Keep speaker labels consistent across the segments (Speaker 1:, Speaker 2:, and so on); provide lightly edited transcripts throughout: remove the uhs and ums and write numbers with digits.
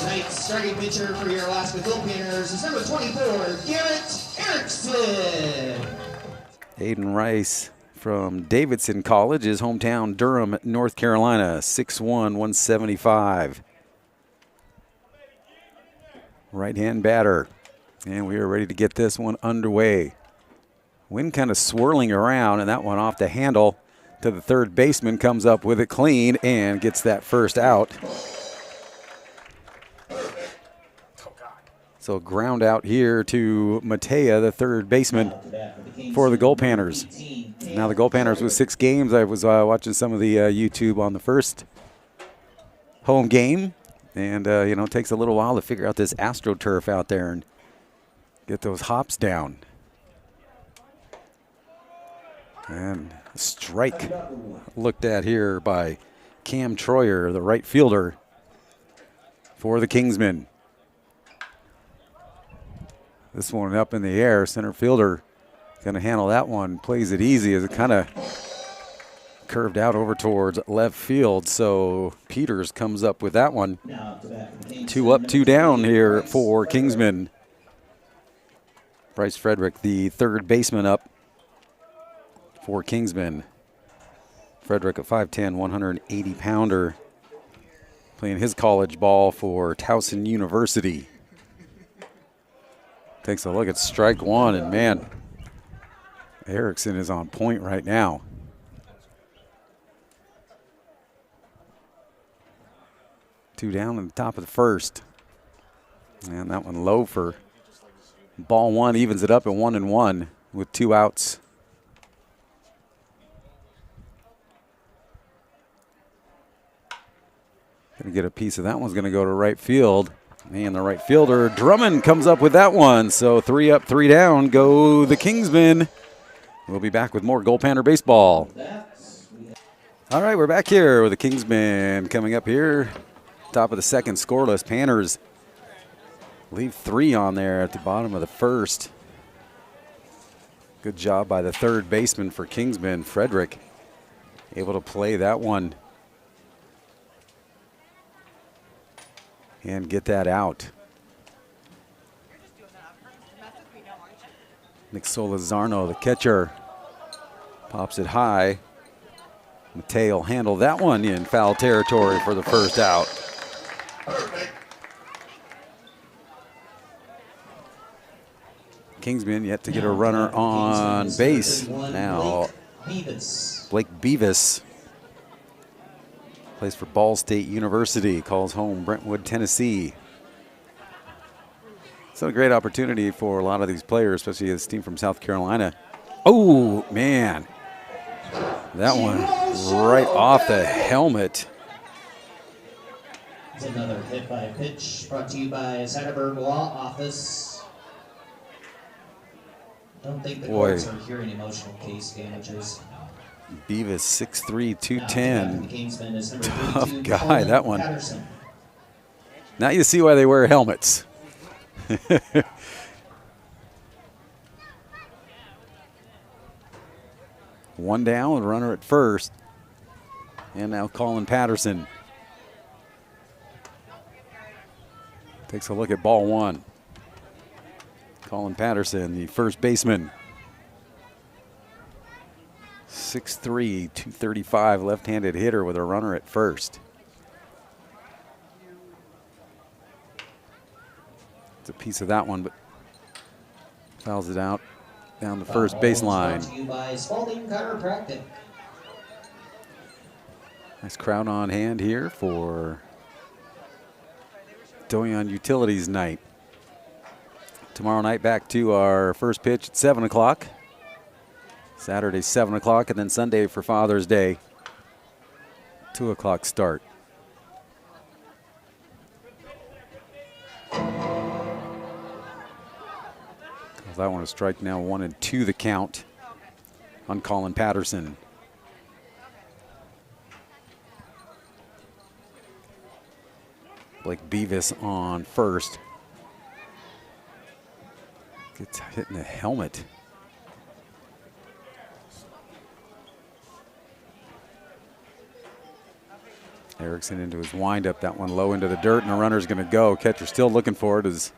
Speaker 1: Tonight's starting pitcher for your Alaska Goldpanners is number 24, Garrett Erickson.
Speaker 2: Aiden Rice from Davidson College, his hometown Durham, North Carolina, 6'1", 175. Right-hand batter. And we are ready to get this one underway. Wind kind of swirling around, and that one off the handle to the third baseman, comes up with it clean and gets that first out. So ground out here to Matea, the third baseman for the Goldpanners. Now the Goldpanners with 6 games. I was watching some of the YouTube on the first home game. And, you know, it takes a little while to figure out this AstroTurf out there and get those hops down. And a strike looked at here by Cam Troyer, the right fielder for the Kingsmen. This one up in the air. Center fielder going to handle that one. Plays it easy as it kind of curved out over towards left field. So Peters comes up with that one. 2 up, 2 down here for Kingsmen. Bryce Frederick, the third baseman, up for Kingsmen. Frederick, a 5'10", 180-pounder, playing his college ball for Towson University. Takes a look at strike one, and man, Erickson is on point right now. Two down in the top of the first. And that one low for ball one, evens it up at 1-1 with 2 outs. Gonna get a piece of that one's gonna go to right field. And the right fielder, Drummond, comes up with that one. So 3 up, 3 down, go the Kingsmen. We'll be back with more Goldpanner baseball. All right, we're back here with the Kingsmen coming up here. Top of the second, scoreless. Panners leave 3 on there at the bottom of the first. Good job by the third baseman for Kingsmen, Frederick. Able to play that one and get that out. Nick Solazarno, the catcher, pops it high. Mateo will handle that one in foul territory for the first out. Kingsmen yet to get a runner on base. Now Blake Beavis plays for Ball State University, calls home Brentwood, Tennessee. So a great opportunity for a lot of these players, especially this team from South Carolina. Oh, man. That one right off the helmet.
Speaker 1: It's another hit by pitch brought to you by Zetterberg Law Office. Don't think the courts are hearing emotional case damages.
Speaker 2: Beavis, 6'3", 210. Tough guy, that one.
Speaker 1: Patterson.
Speaker 2: Now you see why they wear helmets. One down, runner at first. And now Colin Patterson takes a look at ball one. Colin Patterson, the first baseman. 6'3", 235, left-handed hitter with a runner at first. It's a piece of that one, but fouls it out down the first baseline.
Speaker 1: Brought to you by Spalding Chiropractic.
Speaker 2: Nice crowd on hand here for Doyon Utilities night. Tomorrow night back to our first pitch at 7 o'clock. Saturday, 7 o'clock, and then Sunday for Father's Day, 2 o'clock start. That one a strike now, 1-2 the count on Colin Patterson. Blake Beavis on first. Gets hit in the helmet. Erickson into his windup. That one low into the dirt, and the runner's going to go. Catcher still looking for it as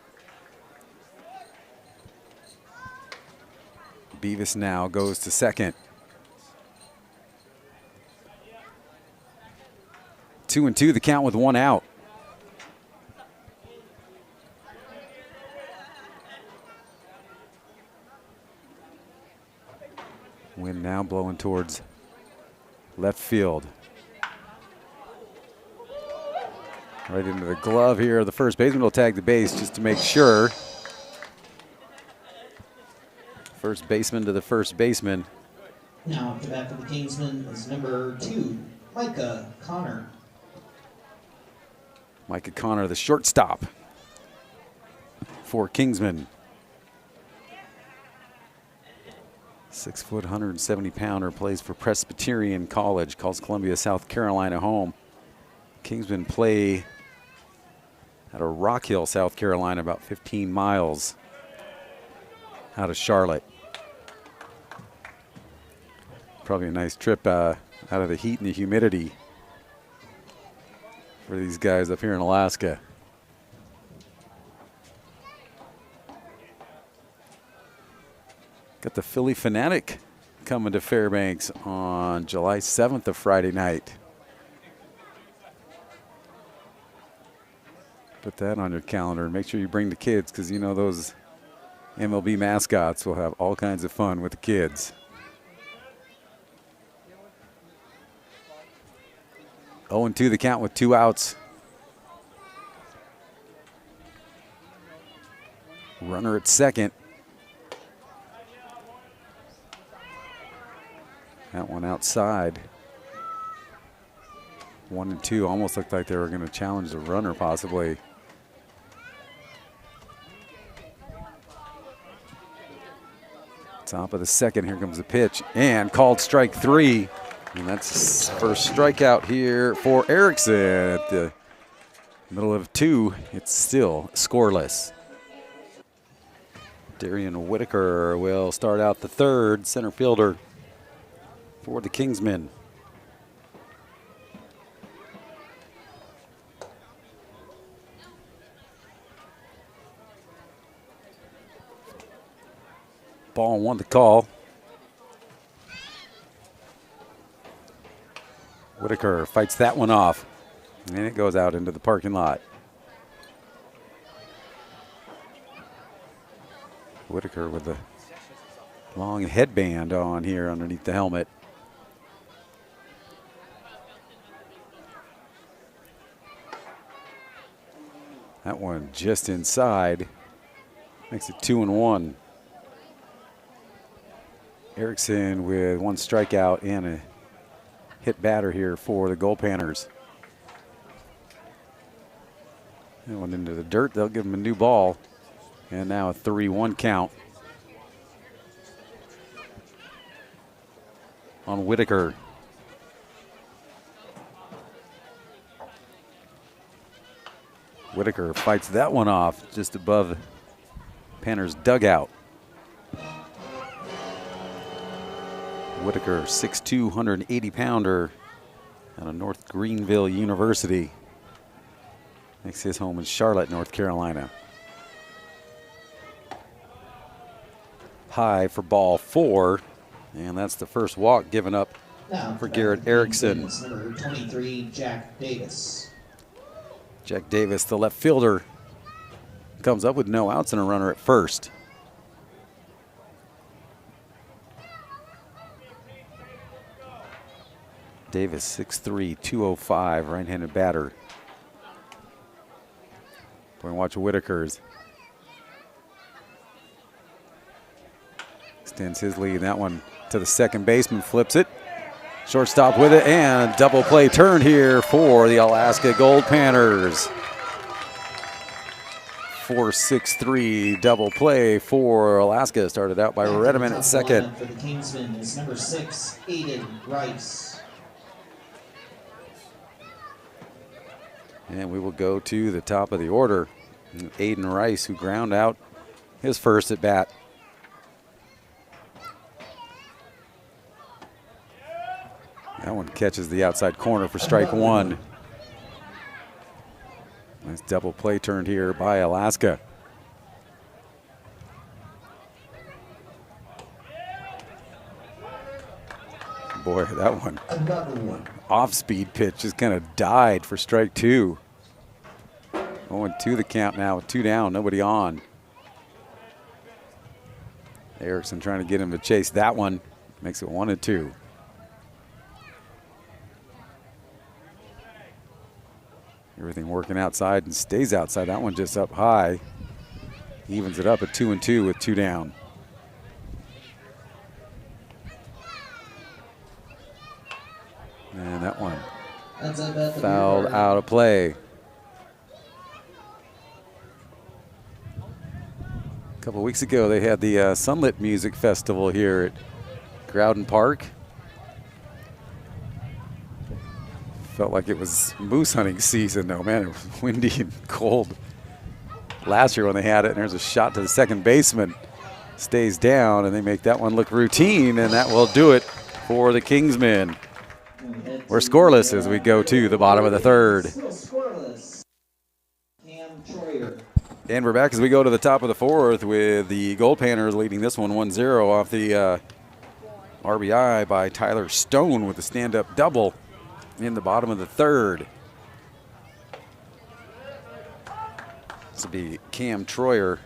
Speaker 2: Beavis now goes to second. 2-2 the count with one out. Wind now blowing towards left field. Right into the glove here. The first baseman will tag the base just to make sure. First baseman to the first baseman.
Speaker 1: Now, the back of the Kingsmen is number 2, Micah Connor.
Speaker 2: Micah Connor, the shortstop for Kingsmen. 6 foot, 170 pounder, plays for Presbyterian College, calls Columbia, South Carolina home. Kingsmen play out of Rock Hill, South Carolina, about 15 miles out of Charlotte. Probably a nice trip out of the heat and the humidity for these guys up here in Alaska. Got the Philly Fanatic coming to Fairbanks on July 7th, a Friday night. Put that on your calendar and make sure you bring the kids, because you know those MLB mascots will have all kinds of fun with the kids. 0-2 the count with 2 outs. Runner at second. That one outside. 1-2, almost looked like they were going to challenge the runner possibly. Top of the second, here comes the pitch, and called strike 3. And that's first strikeout here for Erickson. At the middle of 2, it's still scoreless. Darian Whitaker will start out the third, center fielder for the Kingsmen. Ball 1 to call. Whitaker fights that one off, and it goes out into the parking lot. Whitaker with a long headband on here underneath the helmet. That one just inside. Makes it 2-1. Erickson with 1 strikeout and a hit batter here for the Goldpanners. That one into the dirt. They'll give him a new ball. And now a 3-1 count on Whitaker. Whitaker fights that one off just above Panner's dugout. Whitaker, 6'2", 180-pounder out of North Greenville University. Makes his home in Charlotte, North Carolina. High for ball 4, and that's the first walk given up for Garrett Erickson.
Speaker 1: Number 23, Jack Davis.
Speaker 2: Jack Davis, the left fielder, comes up with no outs and a runner at first. Davis, 6'3", 205, right-handed batter. Boy, watch Whitaker's. Extends his lead. That one to the second baseman, flips it. Shortstop with it, and double play turn here for the Alaska Goldpanners. 4-6-3 double play for Alaska. Started out by Redeman at second.
Speaker 1: For the Kingsmen is number 6, Aiden Rice.
Speaker 2: And we will go to the top of the order. Aiden Rice, who ground out his first at bat. That one catches the outside corner for strike 1. Nice double play turned here by Alaska. Boy, that one.
Speaker 1: Another one.
Speaker 2: Off-speed pitch just kind of died for strike 2. 0-2 the count now with 2 down, nobody on. Erickson trying to get him to chase that one. Makes it 1-2. Everything working outside and stays outside. That one just up high. Evens it up at 2-2 with 2 down. And that one fouled out of play. A couple weeks ago, they had the Sunlit Music Festival here at Groudon Park. Felt like it was moose hunting season, though, man. It was windy and cold last year when they had it, and there's a shot to the second baseman. Stays down, and they make that one look routine, and that will do it for the Kingsmen. We're scoreless as we go to the bottom of the third. And we're back as we go to the top of the fourth with the Goldpanners leading this one 1-0 off the RBI by Tyler Stone with a stand-up double in the bottom of the third. This will be Cam Troyer.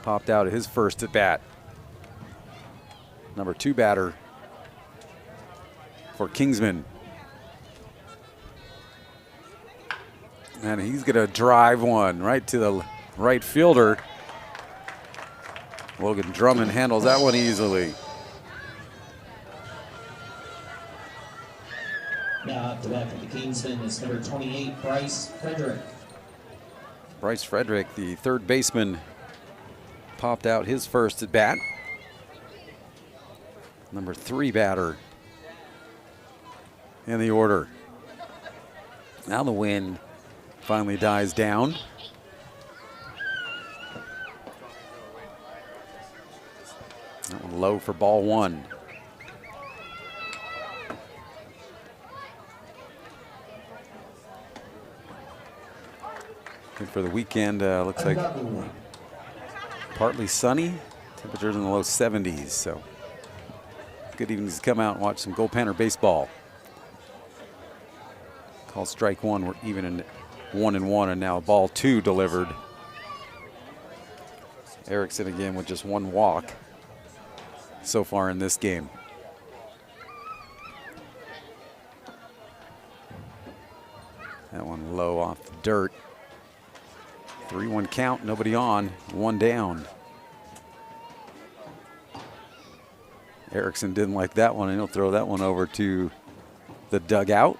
Speaker 2: Popped out at his first at bat. Number 2 batter for Kingsmen. And he's going to drive one right to the right fielder. Logan Drummond handles that one easily.
Speaker 1: Now up to bat for the Kingsmen is number 28, Bryce Frederick.
Speaker 2: Bryce Frederick, the third baseman, popped out his first at bat. Number 3 batter in the order. Now the wind finally dies down. That one low for ball 1. Good for the weekend. Looks like partly sunny. Temperatures in the low 70s. So good evening to come out and watch some Goldpanner baseball. Called strike 1. We're even in 1-1, and now ball 2 delivered. Erickson again with just 1 walk so far in this game. That one low off the dirt. 3-1 count, nobody on, 1 down. Erickson didn't like that one, and he'll throw that one over to the dugout.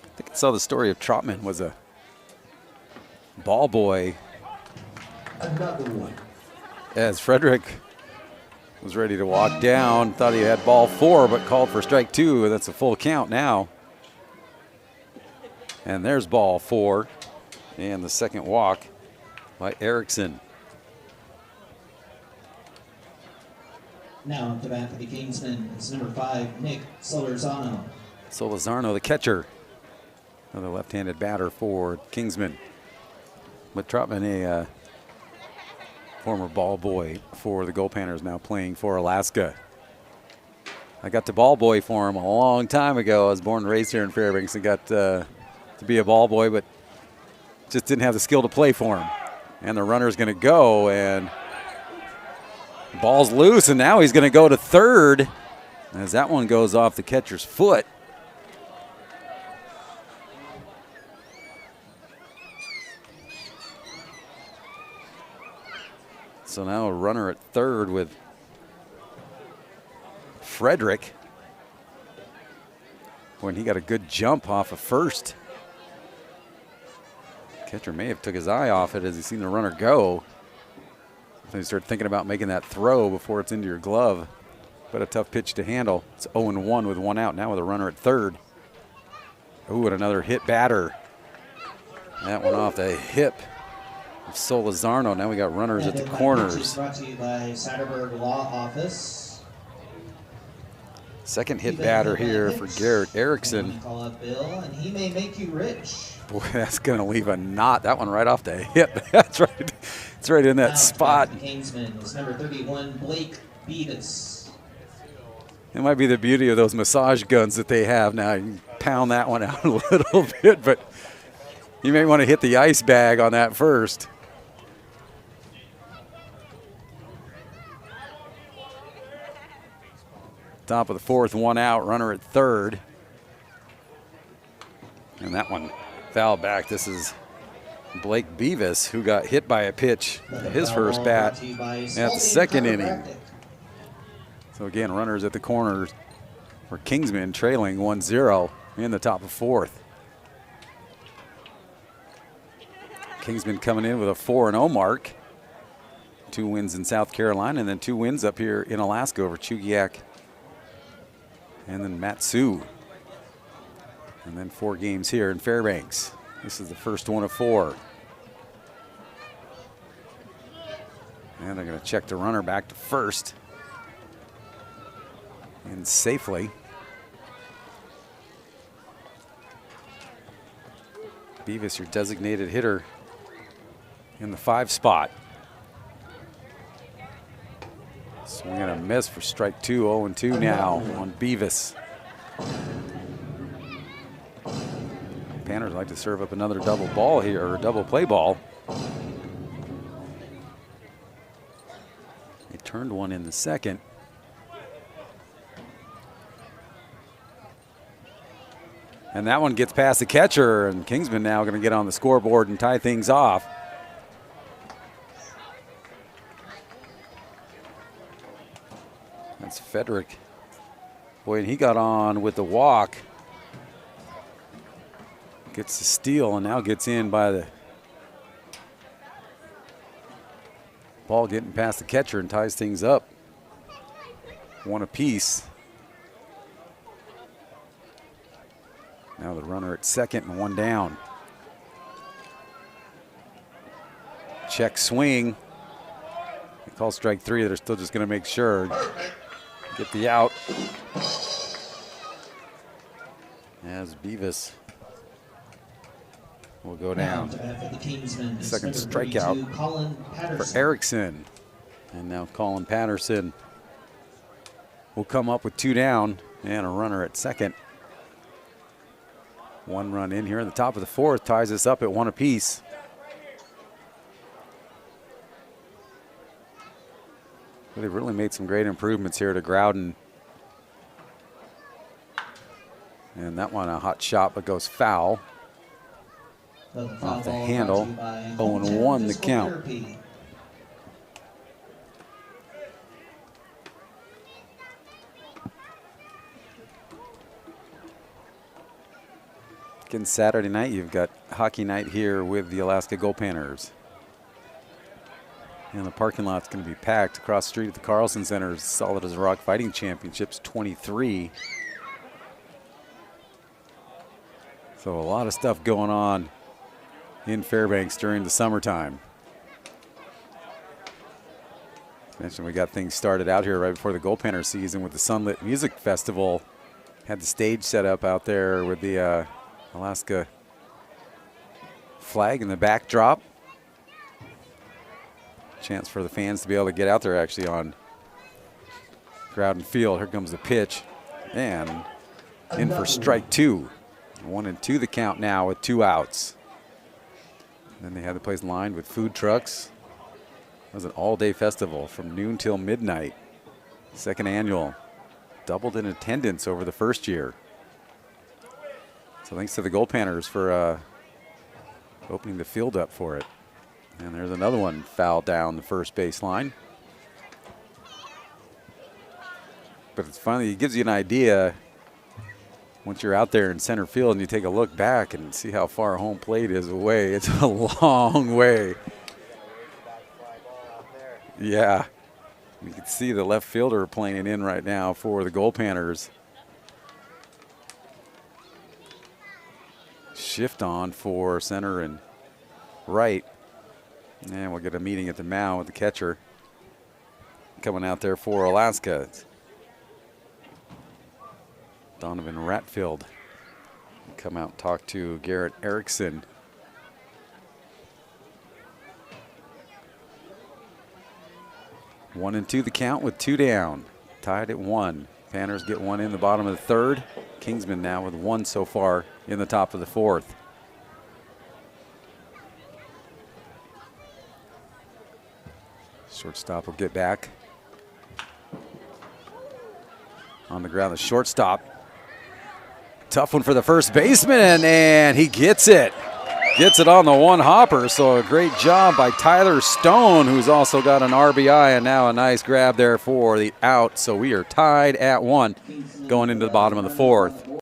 Speaker 2: I think I saw the story of Trotman was a ball boy.
Speaker 1: Another one.
Speaker 2: As Frederick was ready to walk down, thought he had ball 4, but called for strike 2, and that's a full count now. And there's ball 4, and the second walk by Erickson.
Speaker 1: Now up to bat for the Kingsmen is number 5, Nick Solorzano.
Speaker 2: Solorzano, the catcher. Another left-handed batter for Kingsmen. But Trotman, a former ball boy for the Goldpanners, now playing for Alaska. I got to ball boy for him a long time ago. I was born and raised here in Fairbanks and got to be a ball boy, but just didn't have the skill to play for him. And the runner's going to go, and ball's loose, and now he's going to go to third as that one goes off the catcher's foot. So now a runner at third with Frederick when he got a good jump off of first. Catcher may have took his eye off it as he seen the runner go. So he started thinking about making that throw before it's into your glove. But a tough pitch to handle. It's 0-1 with 1 out now with a runner at third. Ooh, and another hit batter. That one off the hip of Solorzano. Now we got runners at the corners.
Speaker 1: Brought to you by Satterberg Law Office.
Speaker 2: Second hit batter here for Garrett Erickson.
Speaker 1: Call up Bill, and he may make you rich.
Speaker 2: Boy, that's going to leave a knot. That one right off the hip. That's right. It's right in that spot.
Speaker 1: Kingsman is number 31, Blake Beavis.
Speaker 2: It might be the beauty of those massage guns that they have now. You can pound that one out a little bit, but you may want to hit the ice bag on that first. Top of the fourth, one out, runner at third. And that one foul back. This is Blake Beavis, who got hit by a pitch his first bat at the second inning. So again, runners at the corners for Kingsmen, trailing 1-0 in the top of fourth. Kingsmen coming in with a 4-0 mark. 2 wins in South Carolina and then 2 wins up here in Alaska over Chugiak and then Matsu. And then 4 games here in Fairbanks. This is the first one of 4. And they're going to check the runner back to first. And safely. Beavis, your designated hitter in the 5 spot. Swing and a miss for strike 2, 0-2 now on Beavis. Panners like to serve up another double ball here, or a double play ball. They turned one in the second. And that one gets past the catcher, and Kingsman now going to get on the scoreboard and tie things off. That's Frederick. Boy, and he got on with the walk. Gets the steal and now gets in by the ball getting past the catcher and ties things up. 1 apiece. Now the runner at second and 1 down. Check swing. They call strike 3. They're still just going to make sure. Get the out. As Beavis will go down. Second strikeout for Erickson. And now Colin Patterson will come up with 2 down and a runner at second. 1 run in here in the top of the fourth ties us up at 1 apiece. They've really made some great improvements here to Groudon. And that one a hot shot but goes foul. Off the handle. 0-1 the count. Again, Saturday night, you've got hockey night here with the Alaska Goldpanners. And the parking lot's going to be packed across the street at the Carlson Center's Solid as a Rock Fighting Championships 23. So a lot of stuff going on in Fairbanks during the summertime. As mentioned, we got things started out here right before the Goldpanner season with the Sunlit Music Festival. Had the stage set up out there with the Alaska flag in the backdrop. Chance for the fans to be able to get out there actually on Groudon Field. Here comes the pitch and in for strike 2. 1-2 the count now with 2 outs. Then they had the place lined with food trucks. It was an all-day festival from noon till midnight. Second annual. Doubled in attendance over the first year. So thanks to the Goldpanners for opening the field up for it. And there's another one foul down the first base line. But it's finally, it gives you an idea once you're out there in center field and you take a look back and see how far home plate is away. It's a long way. Yeah. You can see the left fielder playing it in right now for the Goldpanners. Shift on for center and right. And we'll get a meeting at the mound with the catcher coming out there for Alaska. Donovan Ratfield come out and talk to Garrett Erickson. One and two the count with 2 down. Tied at 1. Panners get 1 in the bottom of the 3rd. Kingsmen now with 1 so far in the top of the 4th. Shortstop will get back. On the ground, the shortstop. Tough one for the first baseman, and he gets it. Gets it on the one hopper, so a great job by Tyler Stone, who's also got an RBI, and now a nice grab there for the out. So we are tied at 1 going into the bottom of the 4th.